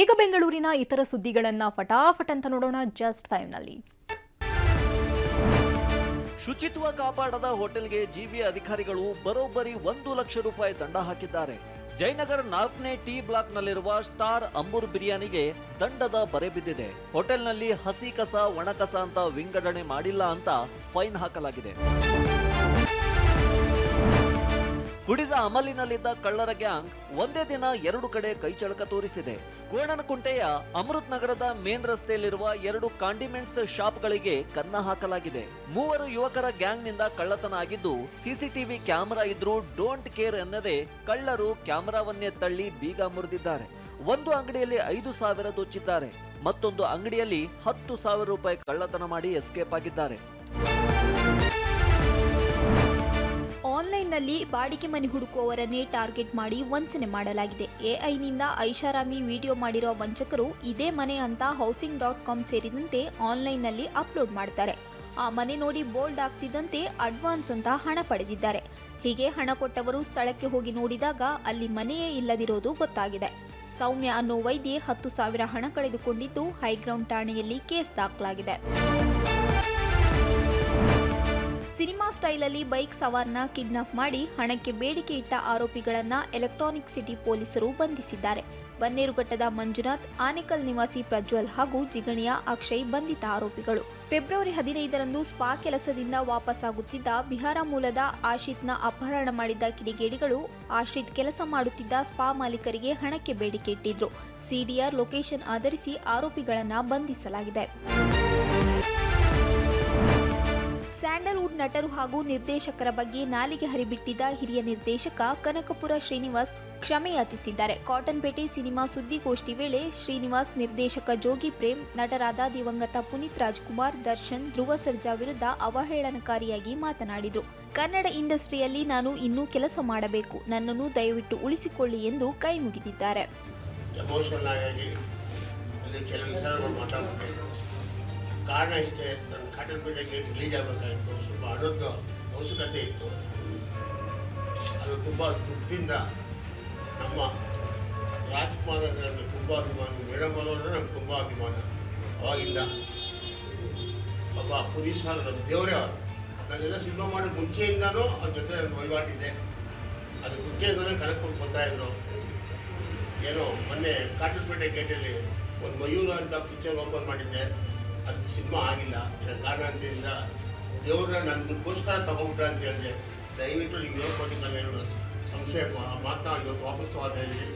ಈಗ ಬೆಂಗಳೂರಿನ ಇತರ ಸುದ್ದಿಗಳನ್ನ ಫಟಾಫಟ್ ಅಂತ ನೋಡೋಣ ಜಸ್ಟ್ 5 ನಲ್ಲಿ. ಶುಚಿತ್ವ ಕಾಪಾಡದ ಹೋಟೆಲ್ಗೆ ಜಿಬಿ ಅಧಿಕಾರಿಗಳು ಬರೋಬ್ಬರಿ 1 ಲಕ್ಷ ರೂಪಾಯಿ ದಂಡ ಹಾಕಿದ್ದಾರೆ. ಜಯನಗರ 4ನೇ ಟಿ ಬ್ಲಾಕ್ನಲ್ಲಿರುವ ಸ್ಟಾರ್ ಅಂಬೂರ್ ಬಿರಿಯಾನಿಗೆ ದಂಡದ ಬರೆ ಬಿದ್ದಿದೆ. ಹೋಟೆಲ್ನಲ್ಲಿ ಹಸಿ ಕಸ ಒಣ ಕಸ ಅಂತ ವಿಂಗಡಣೆ ಮಾಡಿಲ್ಲ ಅಂತ ಫೈನ್ ಹಾಕಲಾಗಿದೆ. ಕುಡಿದ ಅಮಲಿನಲ್ಲಿದ್ದ ಕಳ್ಳರ ಗ್ಯಾಂಗ್ ಒಂದೇ ದಿನ 2 ಕಡೆ ಕೈಚಳಕ ತೋರಿಸಿದೆ. ಕೋಣನಕುಂಟೆಯ ಅಮೃತ್ ನಗರದ ಮೇನ್ ರಸ್ತೆಯಲ್ಲಿರುವ 2 ಕಾಂಡಿಮೆಂಟ್ಸ್ ಶಾಪ್ಗಳಿಗೆ ಕನ್ನ ಹಾಕಲಾಗಿದೆ. 3 ಯುವಕರ ಗ್ಯಾಂಗ್ನಿಂದ ಕಳ್ಳತನ ಆಗಿದ್ದು, ಸಿಸಿಟಿವಿ ಕ್ಯಾಮೆರಾ ಇದ್ರೂ ಡೋಂಟ್ ಕೇರ್ ಎನ್ನದೆ ಕಳ್ಳರು ಕ್ಯಾಮೆರಾವನ್ನೇ ತಳ್ಳಿ ಬೀಗ ಮುರಿದಿದ್ದಾರೆ. ಒಂದು ಅಂಗಡಿಯಲ್ಲಿ 5,000 ದೋಚಿದ್ದಾರೆ. ಮತ್ತೊಂದು ಅಂಗಡಿಯಲ್ಲಿ 10,000 ರೂಪಾಯಿ ಕಳ್ಳತನ ಮಾಡಿ ಎಸ್ಕೇಪ್ ಆಗಿದ್ದಾರೆ. ಆನ್ಲೈನ್ನಲ್ಲಿ ಬಾಡಿಗೆ ಮನೆ ಹುಡುಕುವವರನ್ನೇ ಟಾರ್ಗೆಟ್ ಮಾಡಿ ವಂಚನೆ ಮಾಡಲಾಗಿದೆ. ಎಐನಿಂದ ಐಷಾರಾಮಿ ವಿಡಿಯೋ ಮಾಡಿರುವ ವಂಚಕರು ಇದೇ ಮನೆ ಅಂತ housing.com ಸೇರಿದಂತೆ ಆನ್ಲೈನ್ನಲ್ಲಿ ಅಪ್ಲೋಡ್ ಮಾಡ್ತಾರೆ. ಆ ಮನೆ ನೋಡಿ ಬೋಲ್ಡ್ ಆಗ್ತಿದ್ದಂತೆ ಅಡ್ವಾನ್ಸ್ ಅಂತ ಹಣ ಪಡೆದಿದ್ದಾರೆ. ಹೀಗೆ ಹಣ ಕೊಟ್ಟವರು ಸ್ಥಳಕ್ಕೆ ಹೋಗಿ ನೋಡಿದಾಗ ಅಲ್ಲಿ ಮನೆಯೇ ಇಲ್ಲದಿರೋದು ಗೊತ್ತಾಗಿದೆ. ಸೌಮ್ಯ ಅನ್ನೋ ವೈದ್ಯೆ 10,000 ಹಣ ಕಳೆದುಕೊಂಡಿದ್ದು ಹೈಗ್ರೌಂಡ್ ಠಾಣೆಯಲ್ಲಿ ಕೇಸ್ ದಾಖಲಾಗಿದೆ. ಸಿನಿಮಾ ಸ್ಟೈಲಲ್ಲಿ ಬೈಕ್ ಸವಾರನ ಕಿಡ್ನಾಪ್ ಮಾಡಿ ಹಣಕ್ಕೆ ಬೇಡಿಕೆ ಇಟ್ಟ ಆರೋಪಿಗಳನ್ನ ಎಲೆಕ್ಟ್ರಾನಿಕ್ ಸಿಟಿ ಪೊಲೀಸರು ಬಂಧಿಸಿದ್ದಾರೆ. ಬನ್ನೇರುಘಟ್ಟದ ಮಂಜುನಾಥ್, ಆನೇಕಲ್ ನಿವಾಸಿ ಪ್ರಜ್ವಲ್ ಹಾಗೂ ಜಿಗಣಿಯ ಅಕ್ಷಯ್ ಬಂಧಿತ ಆರೋಪಿಗಳು. ಫೆಬ್ರವರಿ 15ರಂದು ಸ್ಪಾ ಕೆಲಸದಿಂದ ವಾಪಸ್ಸಾಗುತ್ತಿದ್ದ ಬಿಹಾರ ಮೂಲದ ಆಶಿತ್ನ ಅಪಹರಣ ಮಾಡಿದ್ದ ಕಿಡಿಗೇಡಿಗಳು ಆಶಿತ್ ಕೆಲಸ ಮಾಡುತ್ತಿದ್ದ ಸ್ಪಾ ಮಾಲೀಕರಿಗೆ ಹಣಕ್ಕೆ ಬೇಡಿಕೆ ಇಟ್ಟಿದ್ರು. ಸಿಡಿಆರ್ ಲೊಕೇಶನ್ ಆಧರಿಸಿ ಆರೋಪಿಗಳನ್ನ ಬಂಧಿಸಲಾಗಿದೆ. ಸ್ಯಾಂಡಲ್ವುಡ್ ನಟರು ಹಾಗೂ ನಿರ್ದೇಶಕರ ಬಗ್ಗೆ ನಾಲಿಗೆ ಹರಿಬಿಟ್ಟಿದ್ದ ಹಿರಿಯ ನಿರ್ದೇಶಕ ಕನಕಪುರ ಶ್ರೀನಿವಾಸ್ ಕ್ಷಮೆಯಾಚಿಸಿದ್ದಾರೆ. ಕಾಟನ್ಪೇಟೆ ಸಿನಿಮಾ ಸುದ್ದಿಗೋಷ್ಠಿ ವೇಳೆ ಶ್ರೀನಿವಾಸ್ ನಿರ್ದೇಶಕ ಜೋಗಿ ಪ್ರೇಮ್, ನಟರಾದ ದಿವಂಗತ ಪುನೀತ್ ರಾಜ್ಕುಮಾರ್, ದರ್ಶನ್, ಧ್ರುವ ಸರ್ಜಾ ವಿರುದ್ಧ ಅವಹೇಳನಕಾರಿಯಾಗಿ ಮಾತನಾಡಿದರು. ಕನ್ನಡ ಇಂಡಸ್ಟ್ರಿಯಲ್ಲಿ ನಾನು ಇನ್ನೂ ಕೆಲಸ ಮಾಡಬೇಕು, ನನ್ನನ್ನು ದಯವಿಟ್ಟು ಉಳಿಸಿಕೊಳ್ಳಿ ಎಂದು ಕೈ ಮುಗಿದಿದ್ದಾರೆ. ಕಾರಣ ಇಷ್ಟೇ, ನನ್ನ ಕಾಟನ್ಪೇಟೆಗೆ ರಿಲೀಸ್ ಆಗಬೇಕಾಗಿತ್ತು. ಸ್ವಲ್ಪ ಹಣದ ಅವಶ್ಯಕತೆ ಇತ್ತು. ಅದು ತುಂಬ ದುಡ್ಡಿಂದ ನಮ್ಮ ರಾಜ್ಕುಮಾರ್ ಅಂದರೆ ನನಗೆ ತುಂಬ ಅಭಿಮಾನ, ಮೇಡಮ್ ಅವರಂದ್ರೆ ನನಗೆ ತುಂಬ ಅಭಿಮಾನ. ಅವಾಗಿಂದ ಒಬ್ಬ ಪೊಲೀಸ್ ನಮ್ಮ ದೇವರೇ ಅವರು. ನಾನೆಲ್ಲ ಸಿನಿಮಾ ಮಾಡೋ ಮುಂಚೆಯಿಂದನೂ ಅವ್ರ ಜೊತೆ ನನ್ನ ವಹಿವಾಟಿದೆ. ಅದು ಮುಂಚೆಯಿಂದನೇ ಕನಕಪುರ ಬರ್ತಾಯಿದ್ರು. ಏನೋ ಮೊನ್ನೆ ಕಾಟನ್ಪೇಟೆ ಗೇಟಲ್ಲಿ ಒಂದು ಮಯೂರ ಅಂತ ಪಿಕ್ಚರ್ ಓಪನ್ ಮಾಡಿದ್ದೆ. ಅದು ಸಿನಿಮಾ ಆಗಿಲ್ಲ. ಕಾರಣದಿಂದ ದೇವ್ರನ್ನ ನನಗೋಸ್ಕರ ತಗೊಂಡ್ಬಿಟ್ರೆ ಅಂತ ಹೇಳಿದೆ. ದಯವಿಟ್ಟು ನೀವು ಹೇಳ್ಕೊಟ್ಟಿಲ್ಲ, ಸಂಶಯ ಮಾತನ್ನ ಇವತ್ತು ವಾಪಸ್ ತಗೋತಾ ಇದ್ದೀನಿ.